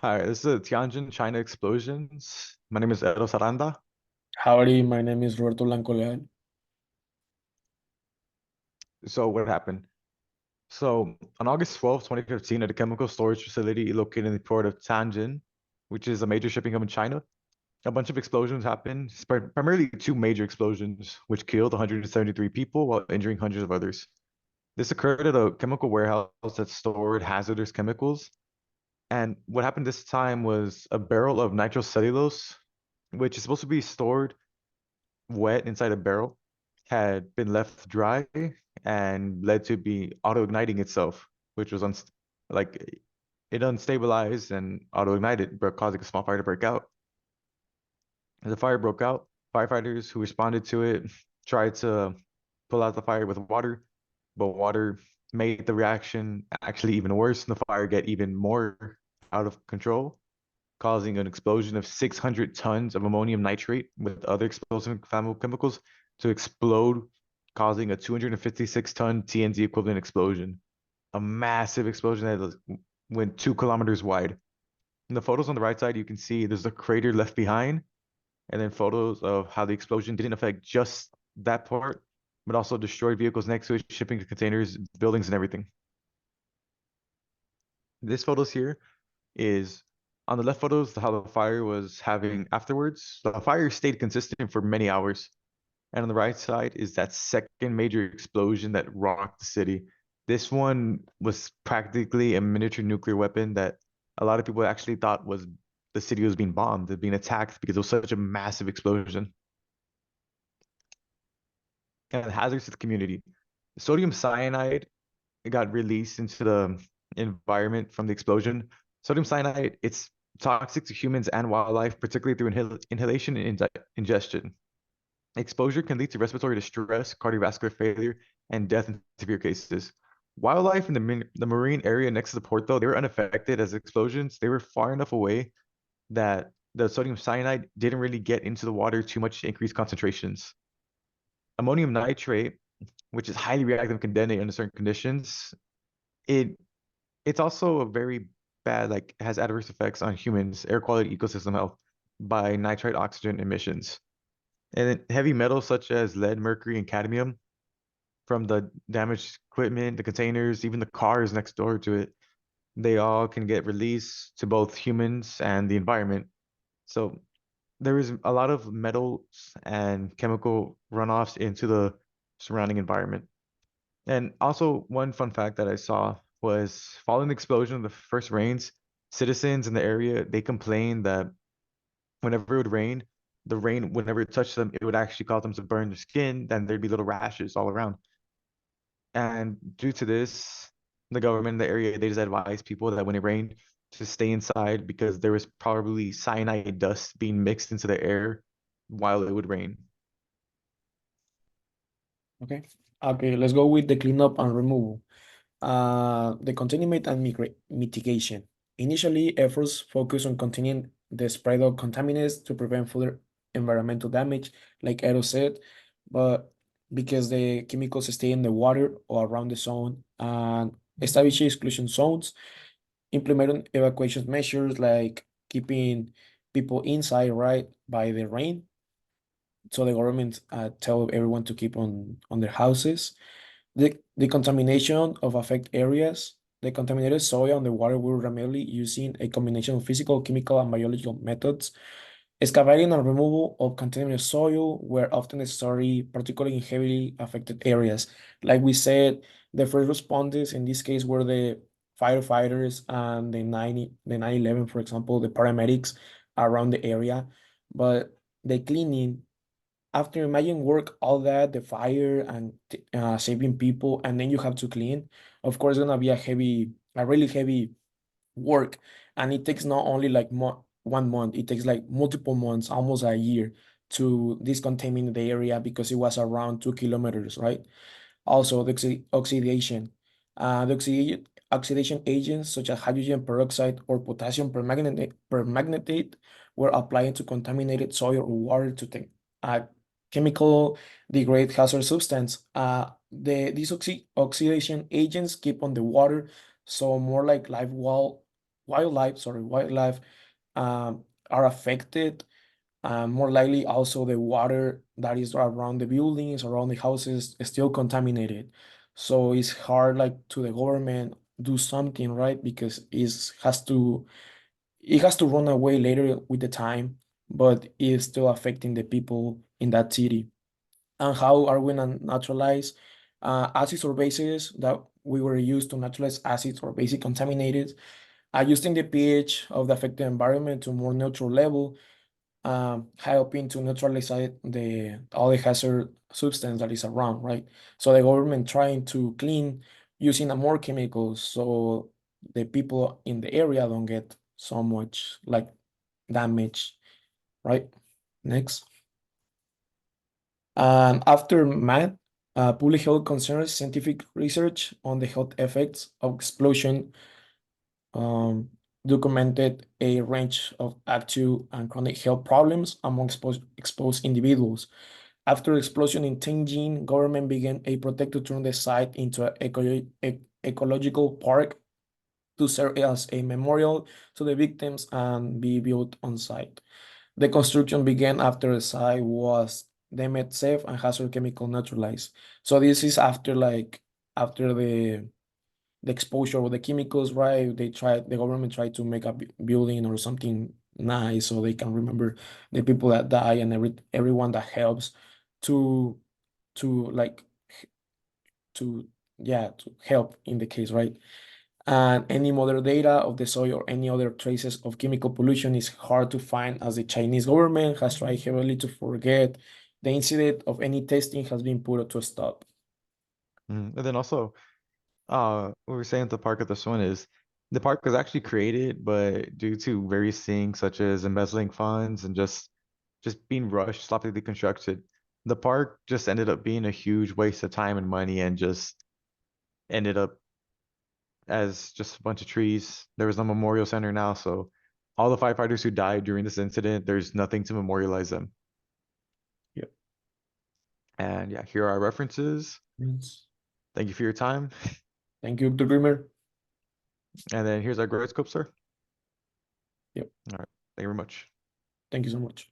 Hi, this is Tianjin, China explosions. My name is Eros Aranda. Howdy, my name is Roberto Blanco Leal. So what happened? So on August 12th, 2015, at a chemical storage facility located in the port of Tianjin, which is a major shipping hub in China, a bunch of explosions happened, primarily two major explosions, which killed 173 people while injuring hundreds of others. This occurred at a chemical warehouse that stored hazardous chemicals. And what happened this time was a barrel of nitrocellulose, which is supposed to be stored wet inside a barrel had been left dry and led to be auto-igniting itself, which was like it unstabilized and auto-ignited, but causing a small fire to break out. As the fire broke out, firefighters who responded to it tried to pull out the fire with water, but water made the reaction actually even worse and the fire get even more out of control, causing an explosion of 600 tons of ammonium nitrate with other explosive flammable chemicals to explode, causing a 256-ton TNT equivalent explosion. A massive explosion that went 2 kilometers wide. In the photos on the right side, you can see there's a crater left behind, and then photos of how the explosion didn't affect just that part, but also destroyed vehicles next to it, shipping containers, buildings, and everything. This photos here is on the left photos how the fire was having afterwards. The fire stayed consistent for many hours. And on the right side is that second major explosion that rocked the city. This one was practically a miniature nuclear weapon that a lot of people actually thought was the city was being bombed, being attacked because it was such a massive explosion. And hazards to the community. Sodium cyanide got released into the environment from the explosion. Sodium cyanide, it's toxic to humans and wildlife, particularly through inhalation and ingestion. Exposure can lead to respiratory distress, cardiovascular failure, and death in severe cases. Wildlife in the marine area next to the port, though, they were unaffected as explosions. They were far enough away that the sodium cyanide didn't really get into the water too much to increase concentrations. Ammonium nitrate, which is highly reactive and can detonate under certain conditions, it it's also a very bad, like has adverse effects on humans, air quality, ecosystem health by nitrite oxygen emissions. And then heavy metals such as lead, mercury, and cadmium from the damaged equipment, the containers, even the cars next door to it, they all can get released to both humans and the environment. So there is a lot of metals and chemical runoffs into the surrounding environment. And also, one fun fact that I saw was following the explosion of the first rains, citizens in the area, they complained that whenever it would rain, the rain, whenever it touched them, it would actually cause them to burn their skin, then there'd be little rashes all around. And due to this, the government in the area, they just advised people that when it rained, to stay inside because there was probably cyanide dust being mixed into the air while it would rain. Okay. Okay, let's go with the cleanup and removal. The containment and mitigation. Initially, efforts focus on containing the spread of contaminants to prevent further environmental damage, like Edo said, but because the chemicals stay in the water or around the zone, and establish exclusion zones, implementing evacuation measures like keeping people inside, right, by the rain, so the government tell everyone to keep on their houses. The contamination of affected areas. The contaminated soil and the water were remedied using a combination of physical, chemical, and biological methods. Excavating and removal of contaminated soil were often necessary, particularly in heavily affected areas. Like we said, the first responders in this case were the firefighters and the 911, for example, the paramedics around the area. But the cleaning, after imagine work all that, the fire and saving people, and then you have to clean, of course it's gonna be a really heavy work, and it takes not only like 1 month, it takes like multiple months, almost a year, to discontaminate the area because it was around 2 kilometers, right? Also, the oxidation. The oxidation agents such as hydrogen peroxide or potassium permanganate were applied to contaminated soil or water to take chemical degrade hazardous substance. These oxidation agents keep on the water, so more like live well wildlife are affected. More likely, also the water that is around the buildings, around the houses, is still contaminated. So it's hard, like, to the government do something, right? Because it has to run away later with the time, but it's still affecting the people in that city. And how are we gonna naturalize acids or bases that we were used to naturalize acids or basic contaminated, adjusting the pH of the affected environment to more neutral level, helping to neutralize the all the hazard substance that is around, right? So the government trying to clean using a more chemicals so the people in the area don't get so much like damage, right? Next. And after math, public health concerns scientific research on the health effects of explosion um, documented a range of acute and chronic health problems among exposed individuals. After the explosion in Taijin, government began a project to turn the site into an ecological park to serve as a memorial to the victims and be built on site. The construction began after the site was deemed safe and hazard chemical neutralized. So this is after, like, after the exposure of the chemicals, right? The government tried to make a building or something nice so they can remember the people that die and everyone that helps to like to yeah to help in the case, right? And any modern data of the soil or any other traces of chemical pollution is hard to find, as the Chinese government has tried heavily to forget the incident of any testing has been put to a stop. And then also, what we were saying at the park at this one is the park was actually created, but due to various things such as embezzling funds and just being rushed, sloppily constructed, the park just ended up being a huge waste of time and money and just ended up as just a bunch of trees. There was no memorial center now, so all the firefighters who died during this incident, there's nothing to memorialize them. Yep. And yeah, here are our references. Yes. Thank you for your time. Thank you, Dr. Dreamer. And then here's our grade scope, sir. Yep. All right. Thank you very much. Thank you so much.